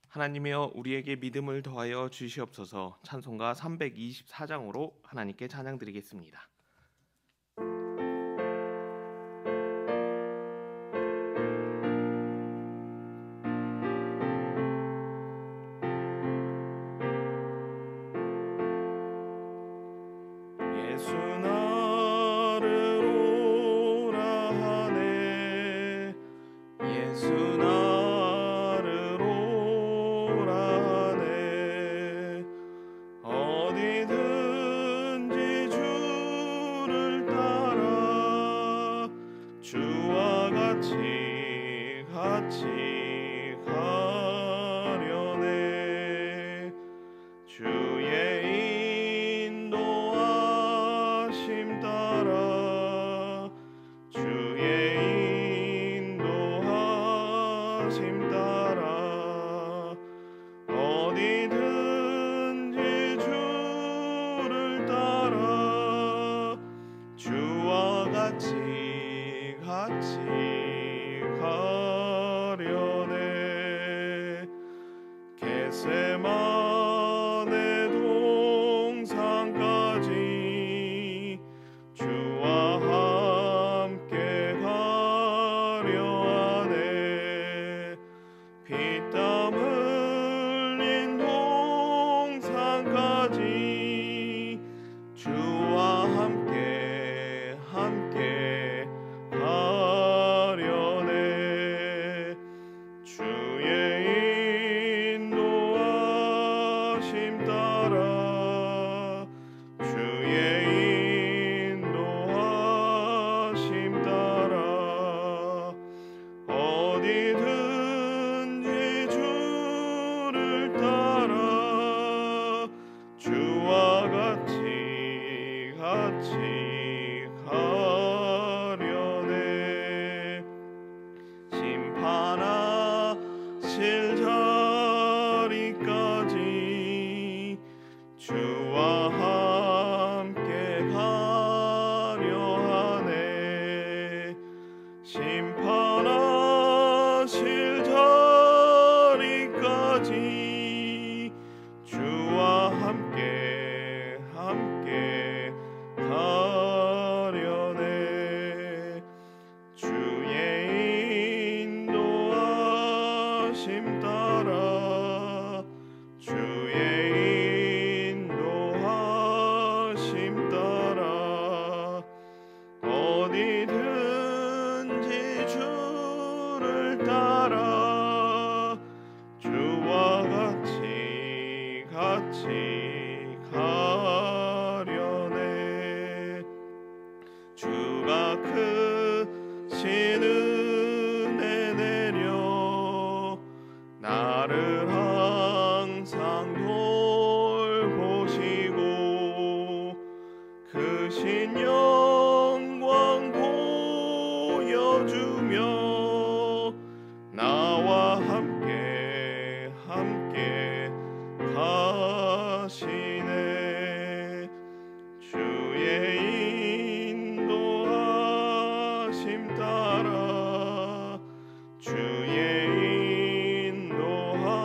하나님이여 우리에게 믿음을 더하여 주시옵소서. 찬송가 324장으로 하나님께 찬양드리겠습니다. 예수 나를 오라 하네 예수 나를 오라 하네 어디든지 주를 따라 주와 같이 가려네 주의 인도하심 따라 주의 인도하심 따라 어디든지 주를 따라 주와 같이 가려네 겟세마네 동산까지 주와 함께 가려 하네 피땀 흘린 동산까지 주와 함께 가려네 주의 인도하심 따라 주의 인도하심 따라 어디든지 주를 따라 주와 같이 가려네 심판하실 자리까지 주와 함께 가려 하네 심판하실 자리까지 주와 함께 가려네 주의 인도하심 따라 주의 인도하심 따라 어디든지 주를 따라 주와 같이 가려네 주가 크신 은혜 내려 나를 항상 돌보시고 크신 영광 보여주며 나와 함께 가시네 주의 인도하심 따라 주의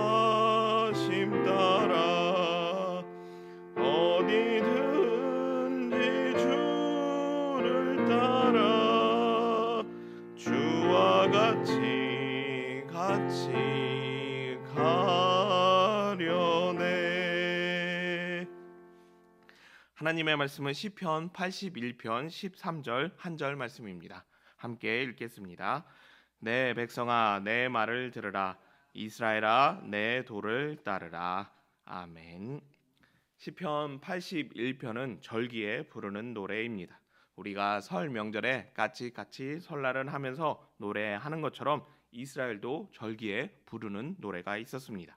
인도하심 따라 어디든지 주를 따라 주와 같이 가려네. 하나님의 말씀은 시편 81편 13절 한 절 말씀입니다. 함께 읽겠습니다. 내 백성아 내 말을 들으라 이스라엘아 내 도를 따르라. 아멘. 시편 81편은 절기에 부르는 노래입니다. 우리가 설 명절에 같이 설날을 하면서 노래하는 것처럼 이스라엘도 절기에 부르는 노래가 있었습니다.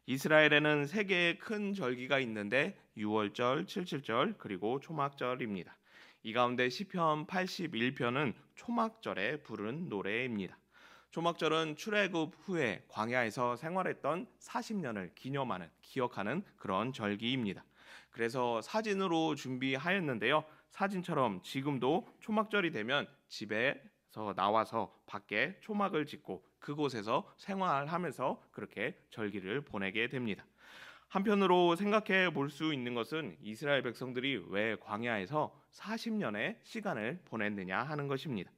이스라엘에는 세 개의 큰 절기가 있는데 유월절, 칠칠절 그리고 초막절입니다. 이 가운데 시편 81편은 초막절에 부르는 노래입니다. 초막절은 출애굽 후에 광야에서 생활했던 40년을 기억하는 그런 절기입니다. 그래서 사진으로 준비하였는데요. 사진처럼 지금도 초막절이 되면 집에 나와서 밖에 초막을 짓고 그곳에서 생활하면서 그렇게 절기를 보내게 됩니다. 한편으로 생각해 볼 수 있는 것은 이스라엘 백성들이 왜 광야에서 40년의 시간을 보냈느냐 하는 것입니다.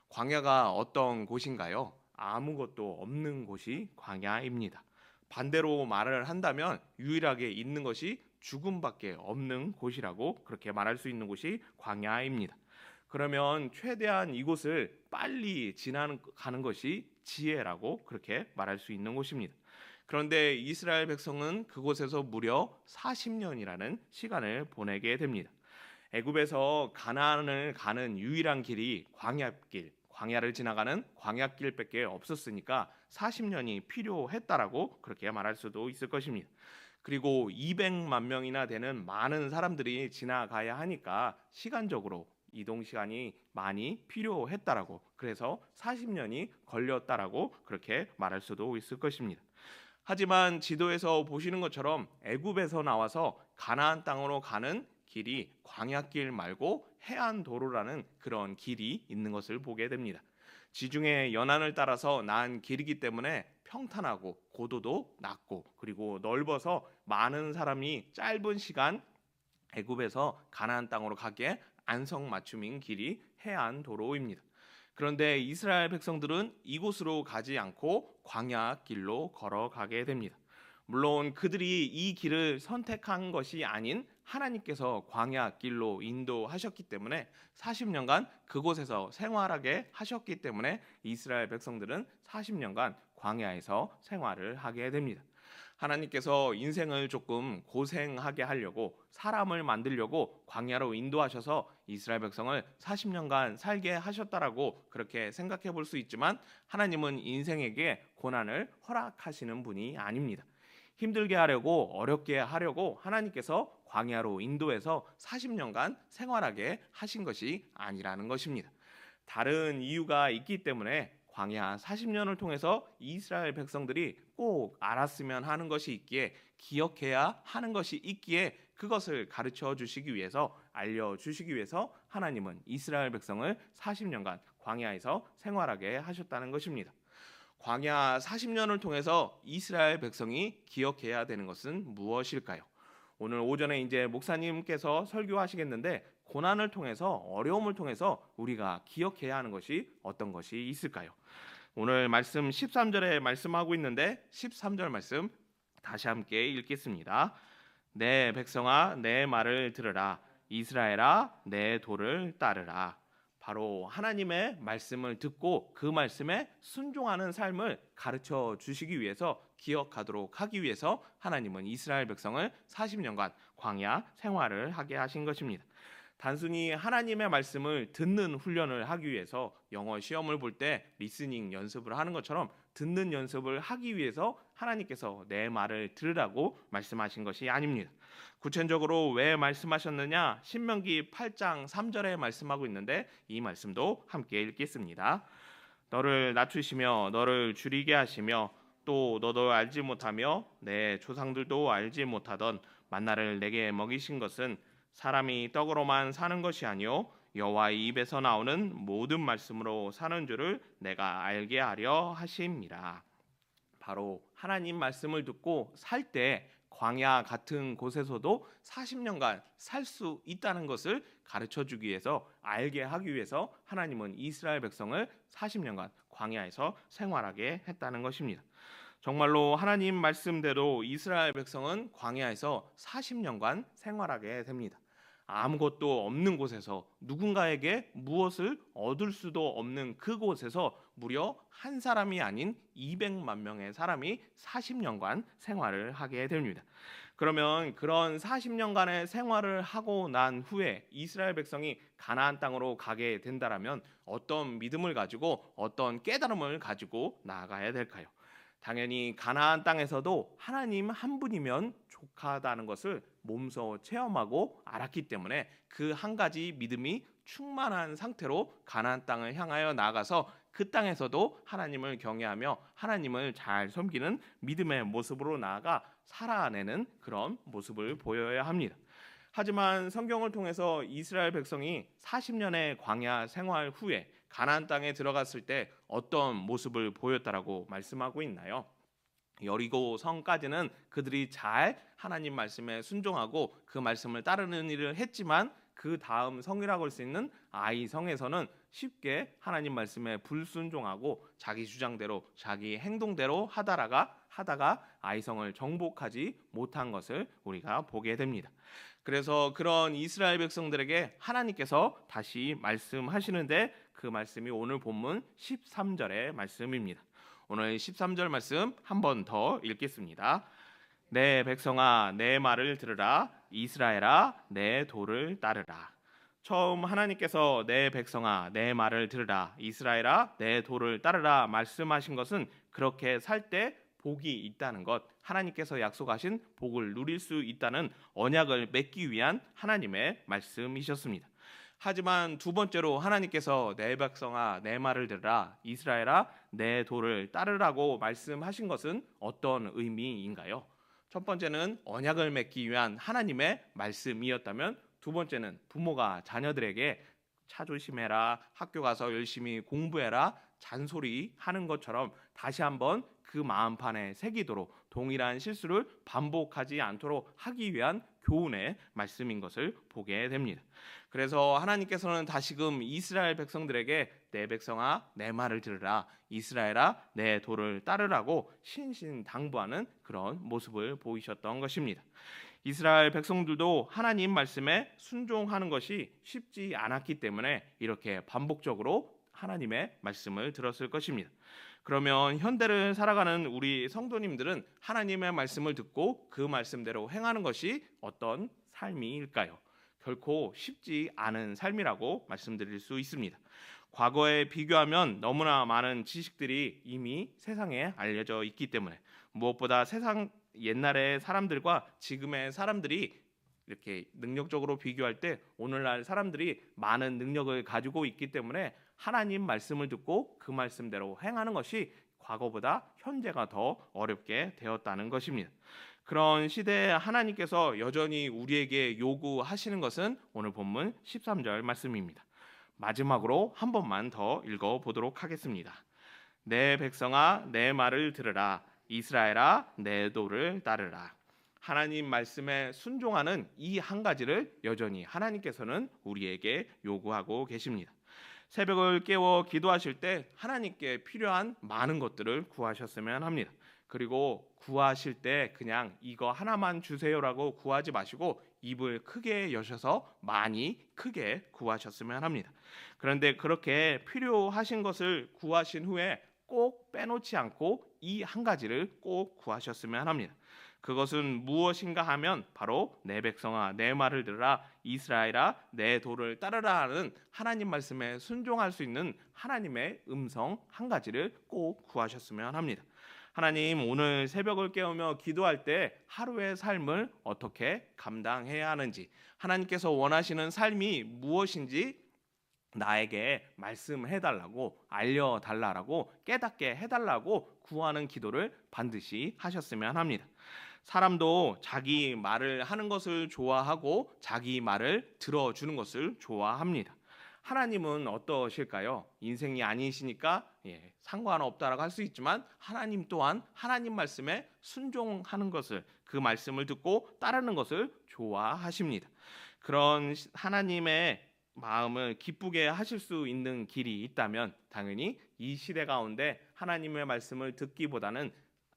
광야가 어떤 곳인가요? 아무것도 없는 곳이 광야입니다. 반대로 말을 한다면 유일하게 있는 것이 죽음밖에 없는 곳이라고 그렇게 말할 수 있는 곳이 광야입니다. 그러면 최대한 이곳을 빨리 지나가는 것이 지혜라고 그렇게 말할 수 있는 곳입니다. 그런데 이스라엘 백성은 그곳에서 무려 40년이라는 시간을 보내게 됩니다. 애굽에서 가나안을 가는 유일한 길이 광야길, 광야를 지나가는 광야길밖에 없었으니까 40년이 필요했다라고 그렇게 말할 수도 있을 것입니다. 그리고 200만 명이나 되는 많은 사람들이 지나가야 하니까 시간적으로 이동 시간이 많이 필요했다라고, 그래서 40년이 걸렸다라고 그렇게 말할 수도 있을 것입니다. 하지만 지도에서 보시는 것처럼 애굽에서 나와서 가나안 땅으로 가는 길이 광야길 말고 해안 도로라는 그런 길이 있는 것을 보게 됩니다. 지중해 연안을 따라서 난 길이기 때문에 평탄하고 고도도 낮고 그리고 넓어서 많은 사람이 짧은 시간 애굽에서 가나안 땅으로 가기에 안성맞춤인 길이 해안 도로입니다. 그런데 이스라엘 백성들은 이곳으로 가지 않고 광야 길로 걸어가게 됩니다. 물론 그들이 이 길을 선택한 것이 아닌 하나님께서 광야 길로 인도하셨기 때문에 40년간 그곳에서 생활하게 하셨기 때문에 이스라엘 백성들은 40년간 광야에서 생활을 하게 됩니다. 하나님께서 인생을 조금 고생하게 하려고 사람을 만들려고 광야로 인도하셔서 이스라엘 백성을 40년간 살게 하셨다라고 그렇게 생각해 볼 수 있지만 하나님은 인생에게 고난을 허락하시는 분이 아닙니다. 힘들게 하려고 어렵게 하려고 하나님께서 광야로 인도해서 40년간 생활하게 하신 것이 아니라는 것입니다. 다른 이유가 있기 때문에 광야 40년을 통해서 이스라엘 백성들이 꼭 알았으면 하는 것이 있기에, 기억해야 하는 것이 있기에 그것을 가르쳐 주시기 위해서, 알려 주시기 위해서 하나님은 이스라엘 백성을 40년간 광야에서 생활하게 하셨다는 것입니다. 광야 40년을 통해서 이스라엘 백성이 기억해야 되는 것은 무엇일까요? 오늘 오전에 이제 목사님께서 설교하시겠는데 고난을 통해서, 어려움을 통해서 우리가 기억해야 하는 것이 어떤 것이 있을까요? 오늘 말씀 13절에 말씀하고 있는데 13절 말씀 다시 함께 읽겠습니다. 내 백성아 내 말을 들으라. 이스라엘아 내 도를 따르라. 바로 하나님의 말씀을 듣고 그 말씀에 순종하는 삶을 가르쳐 주시기 위해서, 기억하도록 하기 위해서 하나님은 이스라엘 백성을 40년간 광야 생활을 하게 하신 것입니다. 단순히 하나님의 말씀을 듣는 훈련을 하기 위해서 영어 시험을 볼 때 리스닝 연습을 하는 것처럼 듣는 연습을 하기 위해서 하나님께서 내 말을 들으라고 말씀하신 것이 아닙니다. 구체적으로 왜 말씀하셨느냐? 신명기 8장 3절에 말씀하고 있는데 이 말씀도 함께 읽겠습니다. 너를 낮추시며 너를 줄이게 하시며 또 너도 알지 못하며 내 조상들도 알지 못하던 만나를 내게 먹이신 것은 사람이 떡으로만 사는 것이 아니요 여호와의 입에서 나오는 모든 말씀으로 사는 줄을 내가 알게 하려 하심이라. 바로 하나님 말씀을 듣고 살 때 광야 같은 곳에서도 40년간 살 수 있다는 것을 가르쳐 주기 위해서, 알게 하기 위해서 하나님은 이스라엘 백성을 40년간 광야에서 생활하게 했다는 것입니다. 정말로 하나님 말씀대로 이스라엘 백성은 광야에서 40년간 생활하게 됩니다. 아무것도 없는 곳에서, 누군가에게 무엇을 얻을 수도 없는 그곳에서 무려 한 사람이 아닌 200만 명의 사람이 40년간 생활을 하게 됩니다. 그러면 그런 40년간의 생활을 하고 난 후에 이스라엘 백성이 가나안 땅으로 가게 된다라면 어떤 믿음을 가지고, 어떤 깨달음을 가지고 나아가야 될까요? 당연히 가나안 땅에서도 하나님 한 분이면 족하다는 것을 몸소 체험하고 알았기 때문에 그 한 가지 믿음이 충만한 상태로 가나안 땅을 향하여 나아가서 그 땅에서도 하나님을 경외하며 하나님을 잘 섬기는 믿음의 모습으로 나아가 살아내는 그런 모습을 보여야 합니다. 하지만 성경을 통해서 이스라엘 백성이 40년의 광야 생활 후에 가나안 땅에 들어갔을 때 어떤 모습을 보였다라고 말씀하고 있나요? 여리고 성까지는 그들이 잘 하나님 말씀에 순종하고 그 말씀을 따르는 일을 했지만 그 다음 성이라고 할 수 있는 아이 성에서는 쉽게 하나님 말씀에 불순종하고 자기 주장대로 자기 행동대로 하다가 아이 성을 정복하지 못한 것을 우리가 보게 됩니다. 그래서 그런 이스라엘 백성들에게 하나님께서 다시 말씀하시는데 그 말씀이 오늘 본문 13절의 말씀입니다. 오늘 13절 말씀 한 번 더 읽겠습니다. 내 백성아 내 말을 들으라. 이스라엘아 내 도를 따르라. 처음 하나님께서 내 백성아 내 말을 들으라. 이스라엘아 내 도를 따르라 말씀하신 것은 그렇게 살 때 복이 있다는 것, 하나님께서 약속하신 복을 누릴 수 있다는 언약을 맺기 위한 하나님의 말씀이셨습니다. 하지만 두 번째로 하나님께서 내 백성아 내 말을 들으라. 이스라엘아 내 도를 따르라고 말씀하신 것은 어떤 의미인가요? 첫 번째는 언약을 맺기 위한 하나님의 말씀이었다면, 두 번째는 부모가 자녀들에게 차 조심해라, 학교 가서 열심히 공부해라, 잔소리 하는 것처럼 다시 한번 그 마음판에 새기도록 동일한 실수를 반복하지 않도록 하기 위한 교훈의 말씀인 것을 보게 됩니다. 그래서 하나님께서는 다시금 이스라엘 백성들에게 내 백성아 내 말을 들으라. 이스라엘아 내 도를 따르라고 신신당부하는 그런 모습을 보이셨던 것입니다. 이스라엘 백성들도 하나님 말씀에 순종하는 것이 쉽지 않았기 때문에 이렇게 반복적으로 하나님의 말씀을 들었을 것입니다. 그러면 현대를 살아가는 우리 성도님들은 하나님의 말씀을 듣고 그 말씀대로 행하는 것이 어떤 삶일까요? 결코 쉽지 않은 삶이라고 말씀드릴 수 있습니다. 과거에 비교하면 너무나 많은 지식들이 이미 세상에 알려져 있기 때문에, 무엇보다 세상 옛날의 사람들과 지금의 사람들이 이렇게 능력적으로 비교할 때 오늘날 사람들이 많은 능력을 가지고 있기 때문에 하나님 말씀을 듣고 그 말씀대로 행하는 것이 과거보다 현재가 더 어렵게 되었다는 것입니다. 그런 시대에 하나님께서 여전히 우리에게 요구하시는 것은 오늘 본문 13절 말씀입니다. 마지막으로 한 번만 더 읽어보도록 하겠습니다. 내 백성아 내 말을 들으라. 이스라엘아 내 도를 따르라. 하나님 말씀에 순종하는 이 한 가지를 여전히 하나님께서는 우리에게 요구하고 계십니다. 새벽을 깨워 기도하실 때 하나님께 필요한 많은 것들을 구하셨으면 합니다. 그리고 구하실 때 그냥 이거 하나만 주세요라고 구하지 마시고 입을 크게 여셔서 많이 크게 구하셨으면 합니다. 그런데 그렇게 필요하신 것을 구하신 후에 꼭 빼놓지 않고 이 한 가지를 꼭 구하셨으면 합니다. 그것은 무엇인가 하면 바로 내 백성아 내 말을 들으라. 이스라엘아 내 도를 따르라 하는 하나님 말씀에 순종할 수 있는 하나님의 음성 한 가지를 꼭 구하셨으면 합니다. 하나님, 오늘 새벽을 깨우며 기도할 때 하루의 삶을 어떻게 감당해야 하는지, 하나님께서 원하시는 삶이 무엇인지 나에게 말씀해달라고, 알려달라고, 깨닫게 해달라고 구하는 기도를 반드시 하셨으면 합니다. 사람도 자기 말을 하는 것을 좋아하고 자기 말을 들어주는 것을 좋아합니다. 하나님은 어떠실까요? 인생이 아니시니까 상관없다라고 할 수 있지만 하나님 또한 하나님 말씀에 순종하는 것을, 그 말씀을 듣고 따르는 것을 좋아하십니다. 그런 하나님의 마음을 기쁘게 하실 수 있는 길이 있다면 당연히 이 시대 가운데 하나님의 말씀을 듣기보다는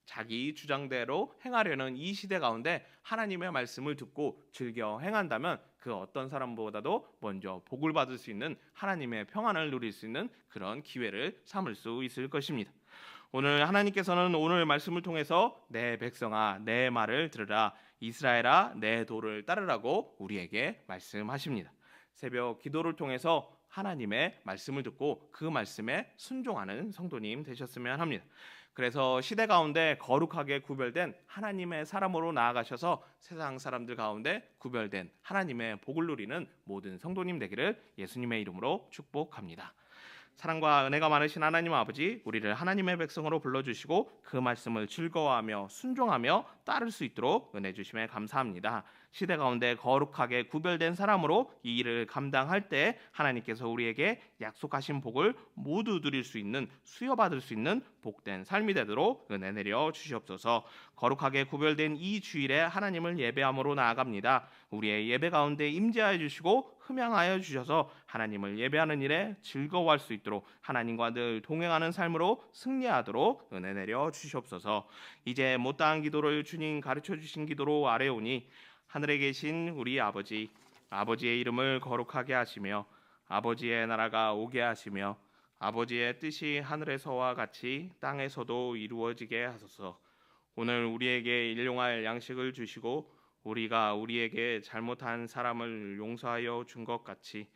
자기 주장대로 행하려는 이 시대 가운데 하나님의 말씀을 듣고 즐겨 행한다면 그 어떤 사람보다도 먼저 복을 받을 수 있는 하나님의 평안을 누릴 수 있는 그런 기회를 삼을 수 있을 것입니다. 오늘 하나님께서는 오늘 말씀을 통해서 내 백성아 내 말을 들으라. 이스라엘아 내 도를 따르라고 우리에게 말씀하십니다. 새벽 기도를 통해서 하나님의 말씀을 듣고 그 말씀에 순종하는 성도님 되셨으면 합니다. 그래서 시대 가운데 거룩하게 구별된 하나님의 사람으로 나아가셔서 세상 사람들 가운데 구별된 하나님의 복을 누리는 모든 성도님 되기를 예수님의 이름으로 축복합니다. 사랑과 은혜가 많으신 하나님 아버지, 우리를 하나님의 백성으로 불러주시고 그 말씀을 즐거워하며 순종하며 따를 수 있도록 은혜 주심에 감사합니다. 시대 가운데 거룩하게 구별된 사람으로 이 일을 감당할 때 하나님께서 우리에게 약속하신 복을 모두 누릴 수 있는, 수여받을 수 있는 복된 삶이 되도록 은혜 내려 주시옵소서. 거룩하게 구별된 이 주일에 하나님을 예배함으로 나아갑니다. 우리의 예배 가운데 임재하여 주시고 흠양하여 주셔서 하나님을 예배하는 일에 즐거워할 수 있도록 하나님과 늘 동행하는 삶으로 승리하도록 은혜 내려 주시옵소서. 이제 못다한 기도를 주님 가르쳐 주신 기도로 아뢰오니 하늘에 계신 우리 아버지, 아버지의 이름을 거룩하게 하시며 아버지의 나라가 오게 하시며 아버지의 뜻이 하늘에서와 같이 땅에서도 이루어지게 하소서. 오늘 우리에게 일용할 양식을 주시고 우리가 우리에게 잘못한 사람을 용서하여 준 것 같이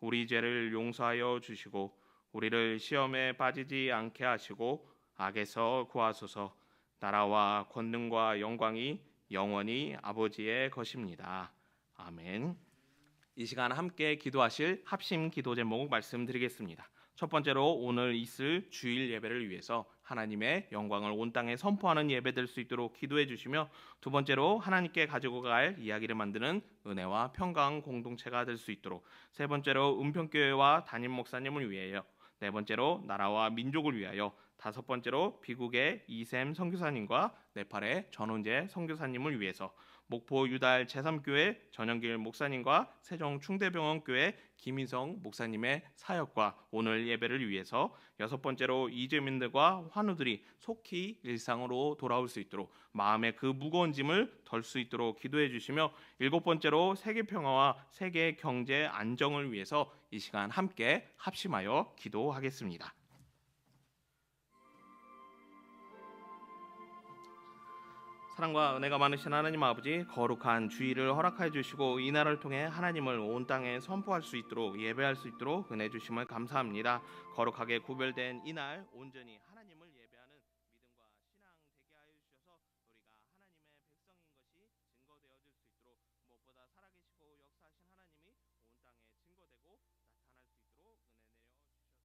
우리 죄를 용서하여 주시고 우리를 시험에 빠지지 않게 하시고 악에서 구하소서. 나라와 권능과 영광이 영원히 아버지의 것입니다. 아멘. 이 시간 함께 기도하실 합심 기도 제목 말씀드리겠습니다. 첫 번째로 오늘 있을 주일 예배를 위해서 하나님의 영광을 온 땅에 선포하는 예배 될 수 있도록 기도해 주시며, 두 번째로 하나님께 가지고 갈 이야기를 만드는 은혜와 평강 공동체가 될 수 있도록, 세 번째로 은평교회와 담임 목사님을 위하여, 네 번째로 나라와 민족을 위하여, 다섯 번째로 비국의 이샘 선교사님과 네팔의 전원재 선교사님을 위해서, 목포 유달 제3교회 전영길 목사님과 세종 충대병원교회 김인성 목사님의 사역과 오늘 예배를 위해서, 여섯 번째로 이재민들과 환우들이 속히 일상으로 돌아올 수 있도록 마음의 그 무거운 짐을 덜 수 있도록 기도해 주시며, 일곱 번째로 세계 평화와 세계 경제 안정을 위해서 이 시간 함께 합심하여 기도하겠습니다. 사랑과 은혜가 많으신 하나님 아버지, 거룩한 주일을 허락하여 주시고 이 날을 통해 하나님을 온 땅에 선포할 수 있도록, 예배할 수 있도록 은혜 주심을 감사합니다. 거룩하게 구별된 이 날 온전히 하나님을